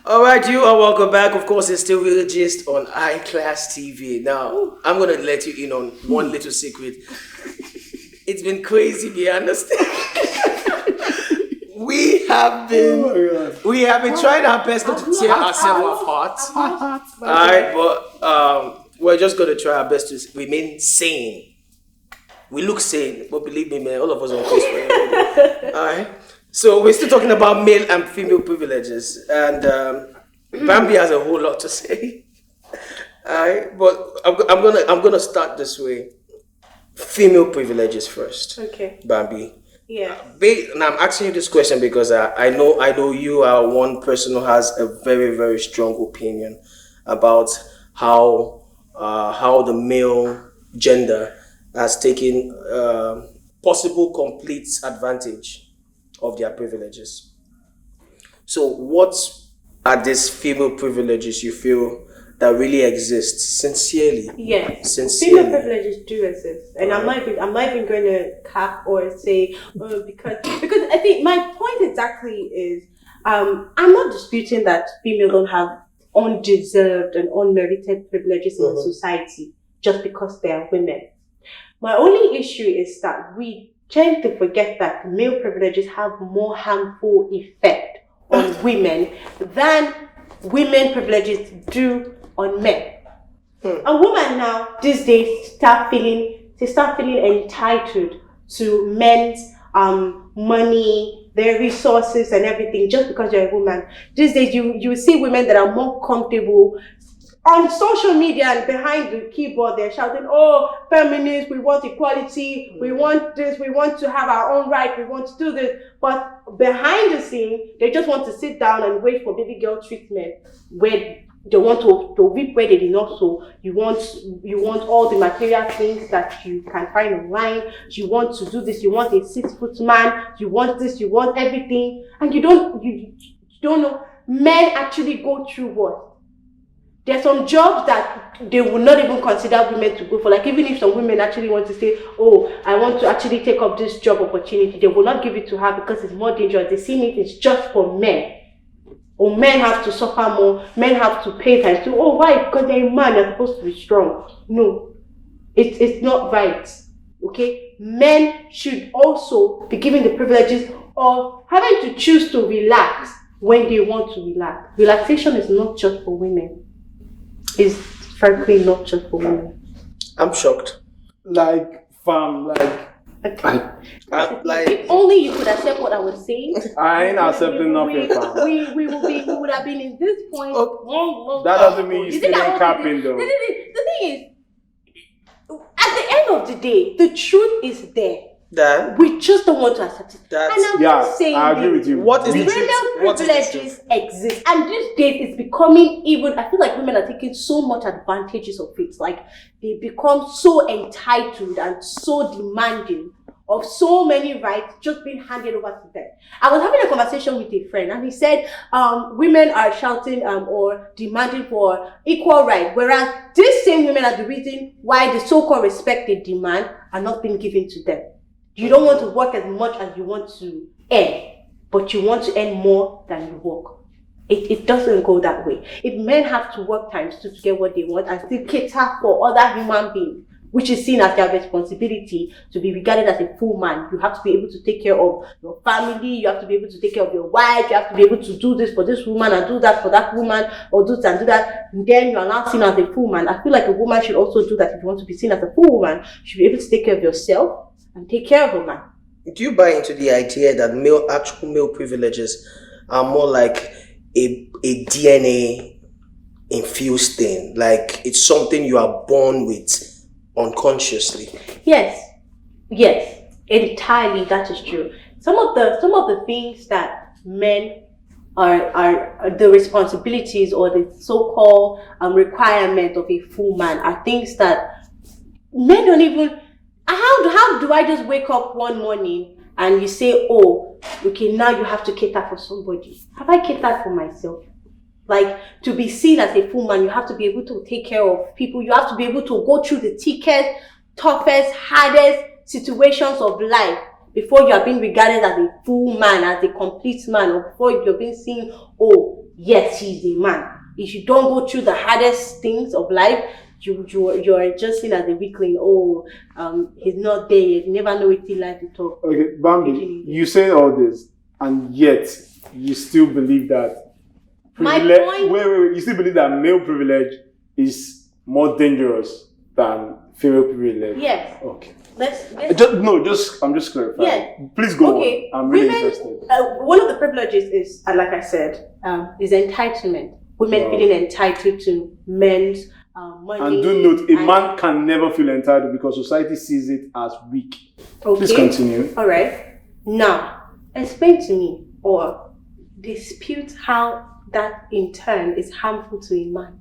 All right, you are welcome back. Of course, it's still Real Gist on iClass TV. Now, I'm going to let you in on one little secret. It's been crazy, you understand? we have been trying our best not to tear ourselves apart. All right, but we're just going to try our best to remain sane. We look sane, but believe me, man, all of us are on Facebook. All right. So we're still talking about male and female privileges, and Bambi has a whole lot to say. Alright, but I'm gonna start this way. Female privileges first. Okay. Bambi. Yeah. And I'm asking you this question because I know you are one person who has a very, very strong opinion about how the male gender has taken possible complete advantage of their privileges. So what are these female privileges you feel that really exist sincerely? Yes. Sincerely. Female privileges do exist. And I'm not even going to cap or say because I think my point exactly is I'm not disputing that females don't have undeserved and unmerited privileges in society just because they are women. My only issue is that we tend to forget that male privileges have more harmful effect on women than women privileges do on men. A woman now these days start feeling entitled to men's money, their resources and everything just because you're a woman. These days you see women that are more comfortable on social media and behind the keyboard, they're shouting, "Oh, feminists, we want equality, we want this, we want to have our own right, we want to do this." But behind the scene, they just want to sit down and wait for baby girl treatment where they want to reap where they did not sow. You want all the material things that you can find online. You want to do this, you want a 6-foot man, you want this, you want everything, and you don't know. Men actually go through what? There's some jobs that they will not even consider women to go for. Like even if some women actually want to say, "Oh, I want to actually take up this job opportunity," they will not give it to her because it's more dangerous. They see it's just for men. Or men have to suffer more. Men have to pay times two. Oh, why? Because they're a man, they're supposed to be strong. No, it's not right. Okay? Men should also be given the privileges of having to choose to relax when they want to relax. Relaxation is not just for women. Is frankly not just for women. I'm shocked. Okay. If only you could accept what I was saying. I ain't accepting nothing, fam. We would have been in this point. That doesn't mean you still ain't capping though. The thing is, at the end of the day, the truth is there. That we just don't want to accept it. And I'm not saying I agree with you. What is the female truth? privileges exist, and these days it's becoming even. I feel like women are taking so much advantages of it. Like they become so entitled and so demanding of so many rights just being handed over to them. I was having a conversation with a friend and he said women are shouting or demanding for equal rights, whereas these same women are the reason why the so-called respect they demand are not being given to them. You don't want to work as much as you want to earn, but you want to earn more than you work. It doesn't go that way. If men have to work times to get what they want and still cater for other human beings, which is seen as their responsibility to be regarded as a full man, you have to be able to take care of your family, you have to be able to take care of your wife, you have to be able to do this for this woman and do that for that woman, or do this and do that, and then you are not seen as a full man. I feel like a woman should also do that. If you want to be seen as a full woman, you should be able to take care of yourself and take care of a man. Do you buy into the idea that actual male privileges are more like a DNA infused thing? Like it's something you are born with unconsciously? Yes, entirely. That is true. Some of the things that men are the responsibilities or the so-called requirement of a full man are things that men don't even. How do I just wake up one morning and you say, "Oh, okay, now you have to cater for somebody"? Have I catered for myself? Like, to be seen as a full man, you have to be able to take care of people. You have to be able to go through the thickest, toughest, hardest situations of life before you are being regarded as a full man, as a complete man, or before you're being seen, "Oh, yes, he's a man. If you don't go through the hardest things of life, you're just seen as a weakling. Oh, he's not there yet. You never know what he like to talk. Okay, Bambi, you say all this, and yet you still believe that privilege. Wait. You still believe that male privilege is more dangerous than female privilege? Yes. Okay. I'm just clarifying. Yeah. Please go on. I'm really interested. One of the privileges is, like I said, is entitlement. Women feeling entitled to men's money. And do note, a man can never feel entitled because society sees it as weak. Okay. Please continue. All right. Now, explain to me or dispute how that in turn is harmful to a man.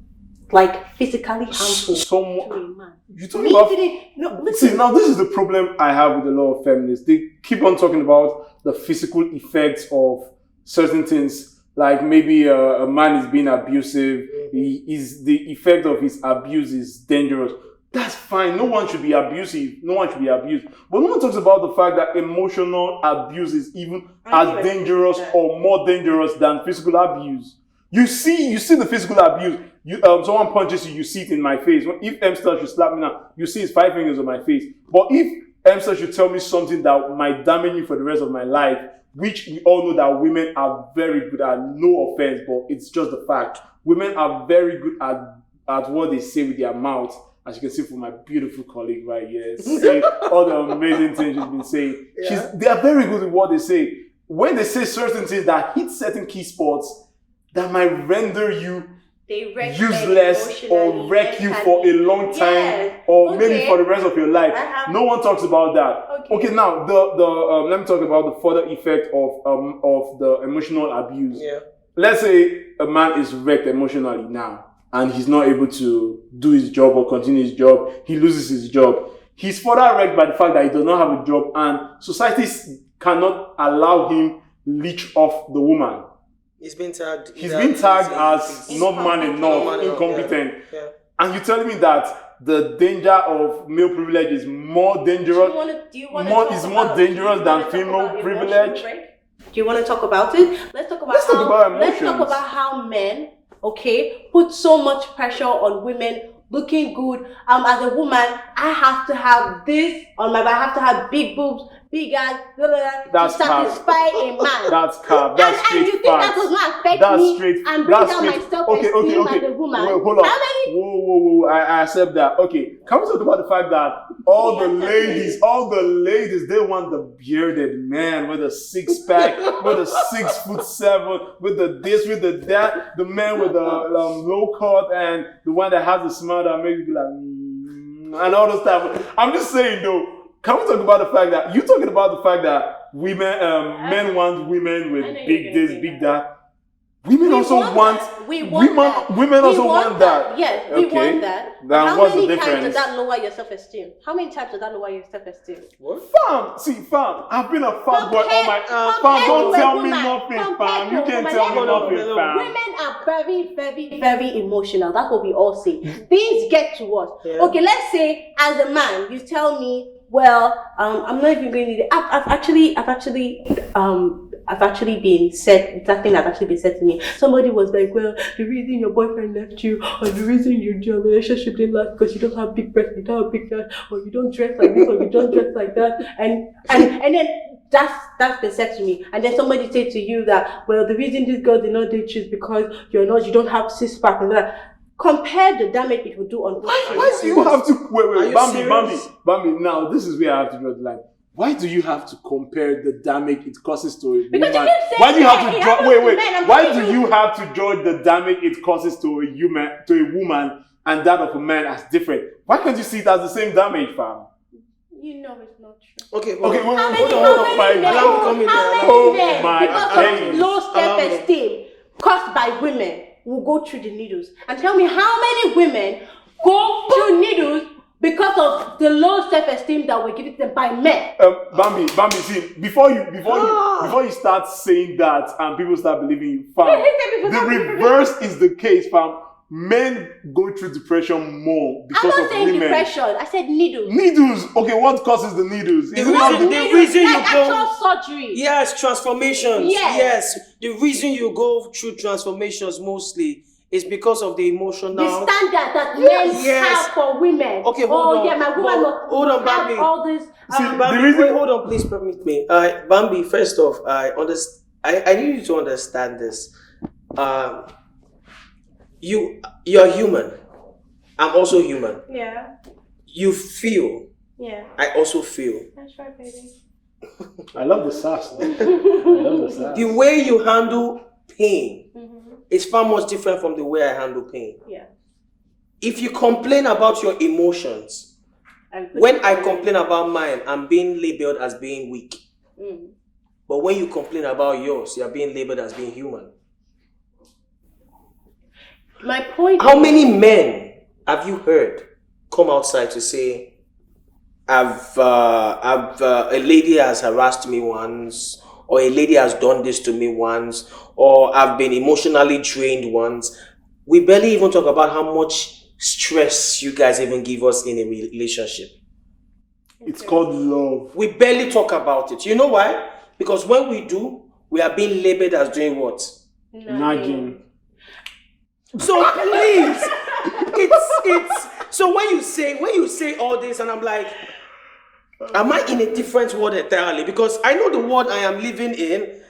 Like physically harmful to a man. You talking about? See, now this is the problem I have with a lot of feminists. They keep on talking about the physical effects of certain things. Like maybe a man is being abusive. The effect of his abuse is dangerous. That's fine. No one should be abusive. No one should be abused. But no one talks about the fact that emotional abuse is even as dangerous or more dangerous than physical abuse. You see the physical abuse. Someone punches you, you see it in my face. If Emster should slap me now, you see his 5 fingers on my face. But if Emster should tell me something that might damage me for the rest of my life, which we all know that women are very good at, no offense, but it's just the fact. Women are very good at what they say with their mouth, as you can see from my beautiful colleague right here, saying all the amazing things she's been saying. Yeah. They are very good at what they say. When they say certain things that hit certain key spots that might render you useless or wreck you for a long time, or maybe for the rest of your life. No one talks about that. Okay, now let me talk about the further effect of the emotional abuse. Yeah. Let's say a man is wrecked emotionally now, and he's not able to do his job or continue his job. He loses his job. He's further wrecked by the fact that he does not have a job, and society cannot allow him leech off the woman. He's been tagged as not man enough, incompetent. Yeah. And you're telling me that the danger of male privilege is more dangerous? Is more dangerous than female privilege? Do you want to talk about it? Let's talk about how men, put so much pressure on women looking good. As a woman, I have to have this on my back. I have to have big boobs, big ass, to satisfy a man. That's cap. That's straight. And you think that does not affect me and bring down my self-esteem as a woman? Wait, hold on. Whoa. I accept that. Okay, can we talk about the fact that all the ladies, they want the bearded man with a six-pack, with a 6'7", with the this, with the that, the man with the low cut, and the one that has a smile that makes you be like, and all those stuff. I'm just saying though. Can we talk about the fact that you're talking about the fact that men want women with big this, big that? Women also want that. Yes, we want that. Then what's the difference? How many times does that lower your self-esteem? What? Fam, I've been a fat boy all my fam, don't tell me nothing, fam. You can't tell me nothing, fam. Women are very, very, very emotional. That's what we all say. Things get to us. Yeah. Okay, let's say as a man, you tell me, well, I'm not even going to. I've actually been said. That thing has actually been said to me. Somebody was like, "Well, the reason your boyfriend left you, or the reason your relationship didn't last, because you don't have big breasts, you don't have big ass, or you don't dress like this, or you don't dress like that." And then that's been said to me. And then somebody said to you that, "Well, the reason this girl did not date you is because you don't have six pack and that." Compare the damage it will do on. Why do you have to wait, Bambi? Now this is where I have to draw the line. Why do you have to compare the damage it causes to a woman? Why do you have to judge? Why do you have to judge the damage it causes to a woman, and that of a man as different? Why can't you see it as the same damage, fam? You know it's not true. Okay, hold on, my because of low self-esteem caused by women will go through the needles. And tell me how many women go through needles because of the low self-esteem that we're giving them by men. Bambi, see, before you start saying that and people start believing you, fam, the reverse is the case, fam. men go through depression more I'm because not of saying women. depression. I said needles. Needles. Okay, what causes the needles? Is it reason- not the Needles, reason you like go- actual surgery. Yes, transformations. Yes. Yes. The reason you go through transformations mostly is because of the emotional. The standard that men Yes. have for women. Okay, hold on. Yeah, my woman But hold on, have Bambi. all this. Bambi, the reason- wait, hold on, please permit me. Bambi, first off, I need you to understand this. You're human. I'm also human. Yeah. You feel. Yeah. I also feel. That's right, baby. I love the sass. I love the sass. The way you handle pain is far much different from the way I handle pain. Yeah. If you complain about your emotions, when I complain about mine, I'm being labeled as being weak. But when you complain about yours, you're being labeled as being human. My point. How many men have you heard come outside to say, a lady has harassed me once, or a lady has done this to me once, or I've been emotionally drained once? We barely even talk about how much stress you guys even give us in a relationship. It's called love. We barely talk about it. You know why? Because when we do, we are being labeled as doing what? Nagging. So please, it's so when you say all this, and I'm like, am I in a different world entirely? Because I know the world I am living in.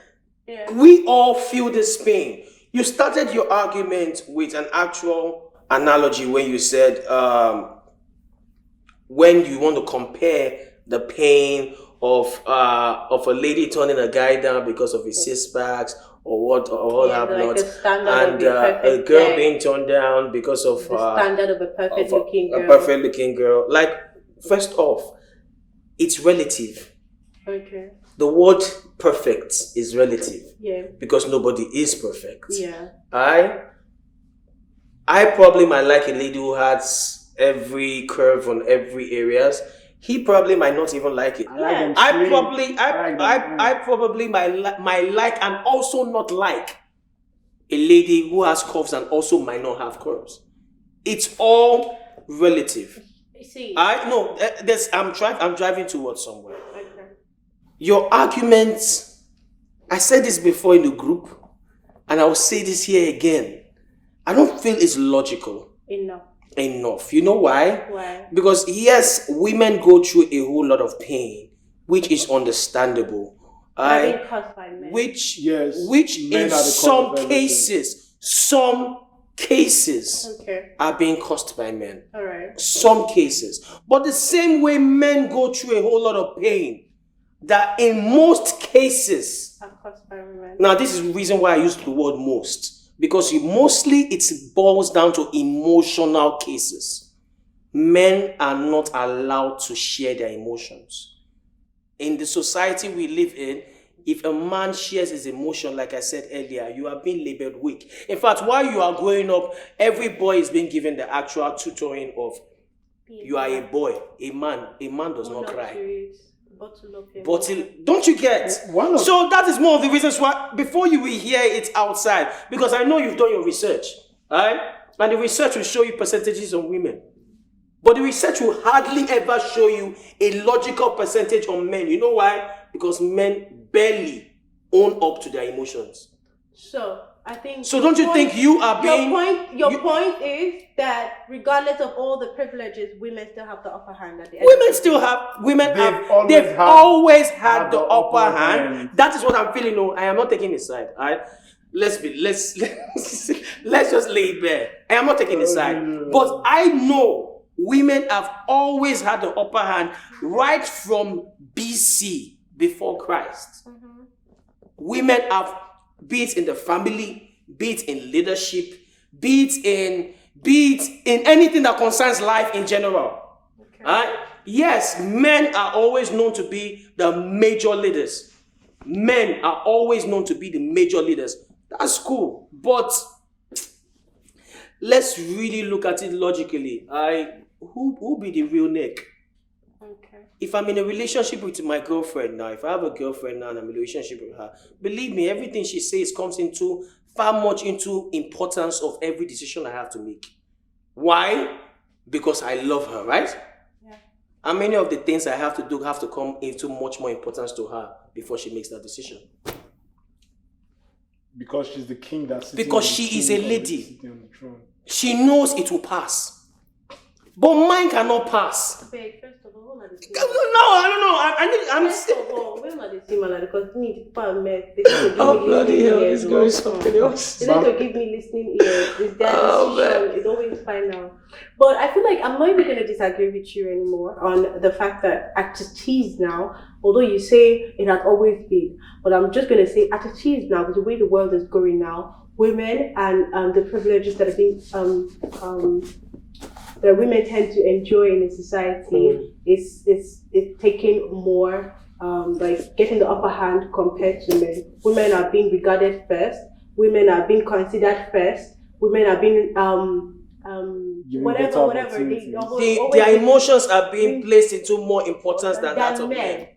Yeah. We all feel this pain. You started your argument with an actual analogy when you said when you want to compare the pain of a lady turning a guy down because of his six packs or what have like not, the standard and of a a perfect girl guy. being turned down because of The standard of a perfect looking girl. a perfect looking girl. Like, first off, it's relative. Okay. The word perfect is relative. Yeah. Because nobody is perfect. Yeah. I probably might like a lady who has every curve on every areas. He probably might not even like it. I probably might like and also not like a lady who has curves and also might not have curves. It's all relative. See. I'm driving towards somewhere. Okay. Your arguments, I said this before in the group, and I will say this here again. I don't feel it's logical. Enough. You know why? Why? Because yes, women go through a whole lot of pain, which is understandable. Being caused by men. Which men in are the cause of some cases Okay. are being caused by men. All right. Some cases. But the same way men go through a whole lot of pain, that in most cases Are caused by women. Now, this is the reason why I use the word most. Because mostly it boils down to emotional cases. Men are not allowed to share their emotions. In the society we live in, if a man shares his emotion, like I said earlier, you are being labeled weak. In fact, while you are growing up, every boy is being given the actual tutoring of, you are a boy, a man does not cry. Bottle, don't you get? So that is more of the reasons why, before you will hear it outside, because I know you've done your research, right? And the research will show you percentages on women. But the research will hardly ever show you a logical percentage on men. You know why? Because men barely own up to their emotions. So don't you think you are being... Your point is that regardless of all the privileges, women still have the upper hand at the end. They've always had the upper hand. That is what I'm feeling. No, I am not taking his side. All right? Let's just lay it bare. I am not taking his side. But I know women have always had the upper hand right from BC, before Christ. Mm-hmm. Women have, be it in the family, be it in leadership, be it in anything that concerns life in general. Okay. Yes, men are always known to be the major leaders. Men are always known to be the major leaders. That's cool. But let's really look at it logically. Who be the real Nick? Okay. If I'm in a relationship with my girlfriend now, if I have a girlfriend now and I'm in a relationship with her, believe me, everything she says comes into far much into importance of every decision I have to make. Why? Because I love her, right? Yeah. And many of the things I have to do have to come into much more importance to her before she makes that decision. Because she's the king that's sitting Because on the she is king a on lady. sitting on the throne. She knows it will pass. But mine cannot pass. Babe, first of all, I don't know. I'm First of all, when are they similar? Because me, people I met, they oh, bloody hell, this girl is something else. They don't give me listening ears. It's their decision. It's always final. But I feel like I'm not even going to disagree with you anymore on the fact that at its tease now, although you say it has always been, but I'm just going to say at its tease now, with the way the world is going now, women and the privileges that have been that women tend to enjoy in a society is taking more, like getting the upper hand compared to men. Women are being regarded first. Women are being considered first. Women are being whatever. Their emotions are being placed into more importance than that of men.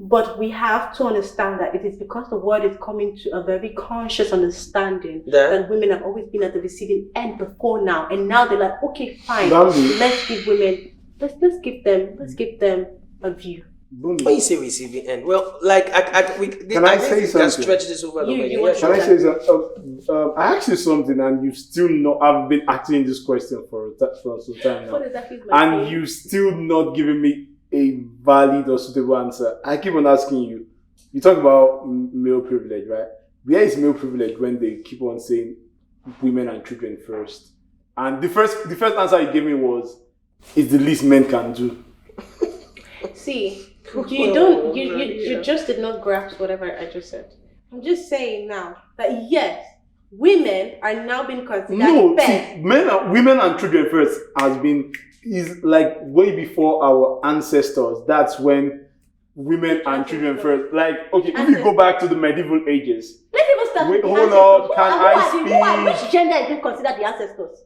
But we have to understand that it is because the world is coming to a very conscious understanding that women have always been at the receiving end before now, and now they're like, okay, fine, let's give women, let's give them a view. When you say receiving end, well, like can I say something? Can stretch this over the Can I say something? I asked you something, and you still not. I've been asking this question for some time now, and you still not giving me a valid or suitable answer. I keep on asking you. You talk about male privilege, right? Where is male privilege when they keep on saying women and children first? And the first answer you gave me was, "It's the least men can do." See, you just did not grasp whatever I just said. I'm just saying now that yes, women are now being considered first. Women and children first is like way before our ancestors. That's when women and children first. Like, okay, if we go back to the medieval ages. Let's even start with the hold ancestors. up, can I speak? Which gender is being considered the ancestors?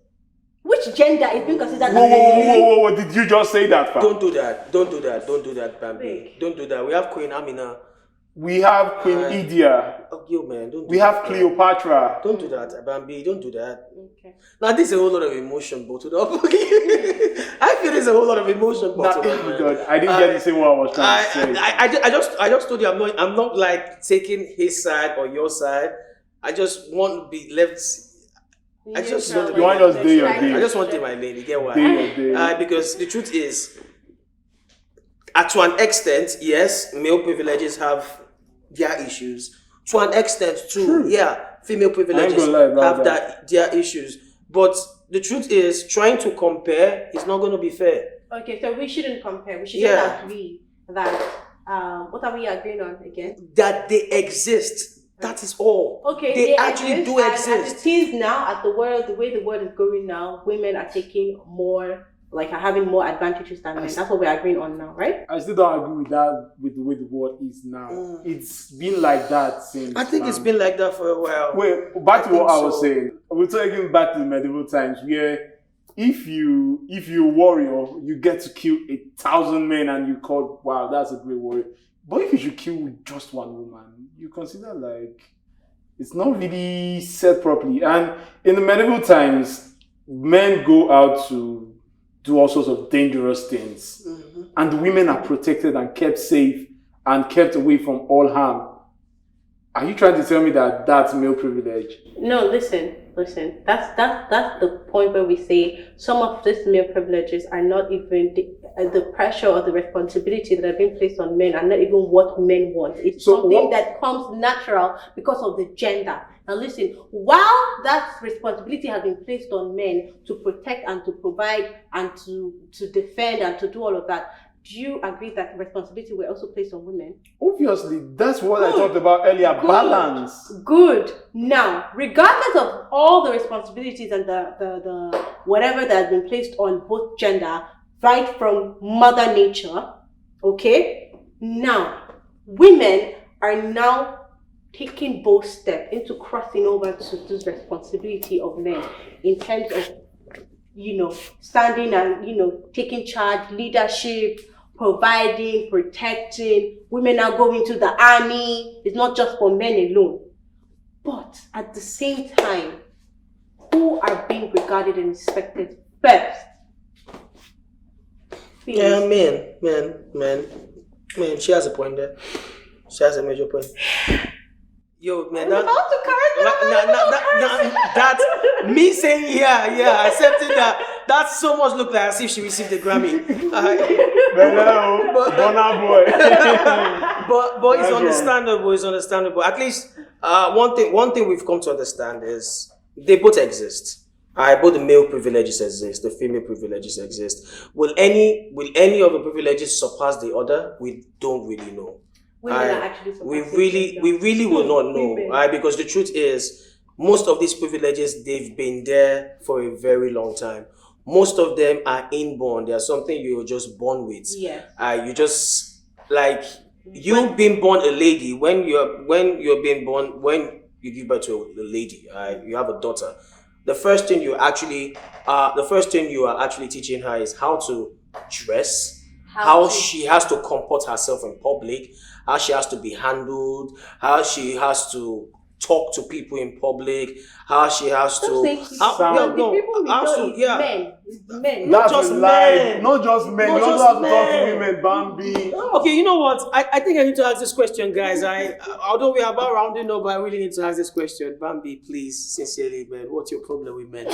Which gender is being considered Whoa, did you just say that, fam? Don't do that, Bambi. Don't do that. We have Queen Amina. We have Queen Idia. Oh, yo, man, don't do We have Cleopatra. Don't do that, Bambi. Don't do that. Okay. Now, this is a whole lot of emotion bottled up. I feel there's a whole lot of emotion bottled up, man. I didn't get to say what I was trying to say. I just told you I'm not like taking his side or your side. I just want to be left. I just want to do your day. I just want to my lane. You get why? Because the truth is, to an extent, yes, male privileges have their issues. To an extent, too, True. female privileges have their issues. But the truth is, trying to compare is not going to be fair. Okay, so we shouldn't compare. We should just agree that what are we agreeing on again? That they exist. That is all. Okay, they actually do exist. As it is now, the way the world is going now, women are taking more, like are having more advantages than men. That's what we're agreeing on now, right? I still don't agree with that, with the way the world is now. It's been like that since. I think it's been like that for a while. Wait, back to what I was saying. We're talking back to the medieval times where if you're a warrior, you get to kill 1,000 men and you call, wow, that's a great warrior. But if you should kill with just one woman, you consider like it's not really said properly. And in the medieval times, men go out to do all sorts of dangerous things. Mm-hmm. And the women are protected and kept safe and kept away from all harm. Are you trying to tell me that that's male privilege? No, listen. That's the point where we say some of these male privileges are not even the pressure or the responsibility that are being placed on men are not even what men want. It's something that comes natural because of the gender. Now listen, while that responsibility has been placed on men to protect and to provide and to defend and to do all of that, do you agree that responsibility were also placed on women? Obviously, that's what I talked about earlier. Good. Balance. Good. Now, regardless of all the responsibilities and the whatever that has been placed on both gender, right from Mother Nature, okay? Now, women are now taking bold steps into crossing over to this responsibility of men in terms of, standing and, taking charge, leadership, providing, protecting. Women are going to the army. It's not just for men alone. But at the same time, who are being regarded and respected first? Yeah, man. She has a point there. She has a major point. Yo, man, that's me saying accepting that. That so much look like as if she received the Grammy. But it's understandable. It's understandable. At least one thing we've come to understand is they both exist. Both the male privileges exist, the female privileges exist. Will any of the privileges surpass the other? We don't really know. Women are actually we really will not know. Because the truth is, most of these privileges, they've been there for a very long time. Most of them are inborn. They are something you're just born with. Yes. You just like you being born a lady. When you're being born, when you give birth to a lady, you have a daughter. The first thing you are actually teaching her is how to dress, how she has to comport herself in public, how she has to be handled, how she has to talk to people in public, how she has to. Men. Not just men. You also have to talk to women, Bambi. Okay, you know what? I think I need to ask this question, guys. Although we are about rounding up, but I really need to ask this question. Bambi, please, sincerely, man, what's your problem with men?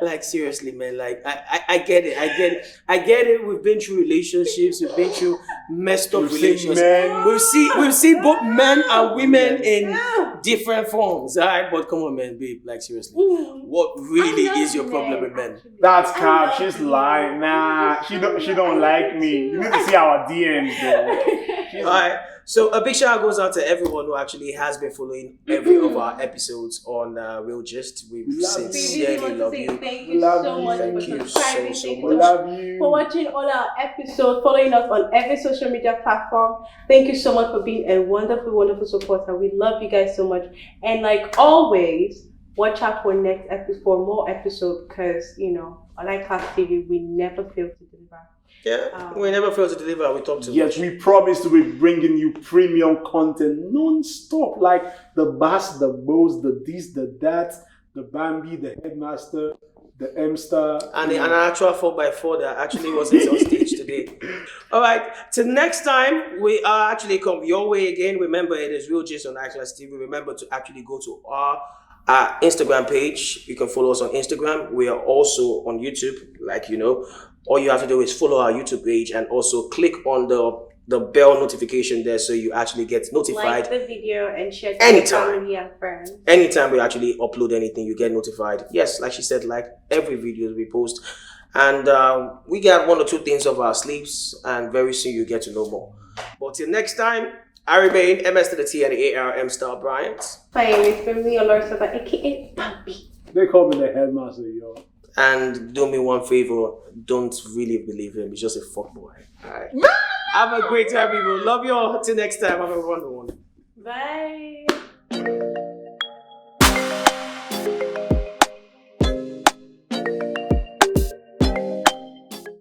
Like, seriously, man. Like, I get it. We've been through relationships. We've been through messed up relationships. We've seen both men and women in different forms. Alright, but come on, man, babe. Like, seriously, what really is your problem with men? That's cap. She's lying. Nah, she don't like me. You need to see our DMs, though. Alright, so a big shout out goes out to everyone who actually has been following every of our episodes on Real Gist. We sincerely love you. Thank you so much for subscribing. Thank you for watching all our episodes, following us on every social media platform. Thank you so much for being a wonderful, wonderful supporter. We love you guys so much. And like always, watch out for more episodes because, unlike Class TV, we never fail to deliver. Yeah, we never fail to deliver. We talk too much. Yes, we promise to be bringing you premium content non-stop, like the bass, the bows, the this, the that, the Bambi, the Headmaster, the M-Star. And an actual 4x4 that actually wasn't on stage today. All right, till next time, we are actually come your way again. Remember, it is Real Gist on iClass TV. Remember to actually go to our Instagram page. You can follow us on Instagram. We are also on YouTube, all you have to do is follow our YouTube page and also click on the bell notification there so you actually get notified. Like the video and share to your family and friends. Anytime we actually upload anything, you get notified. Yes, like she said, like every video we post. And we got 1 or 2 things up our sleeves, and very soon you get to know more. But till next time, I remain MS to the T and the AR M-Star Bryant. My name is Family Olorsa, aka Bambi. They call me the Headmaster, yo. And do me one favor, don't really believe him. He's just a fuckboy. Alright. Have a great time, people. Love you all. Till next time. Have a wonderful one. Bye.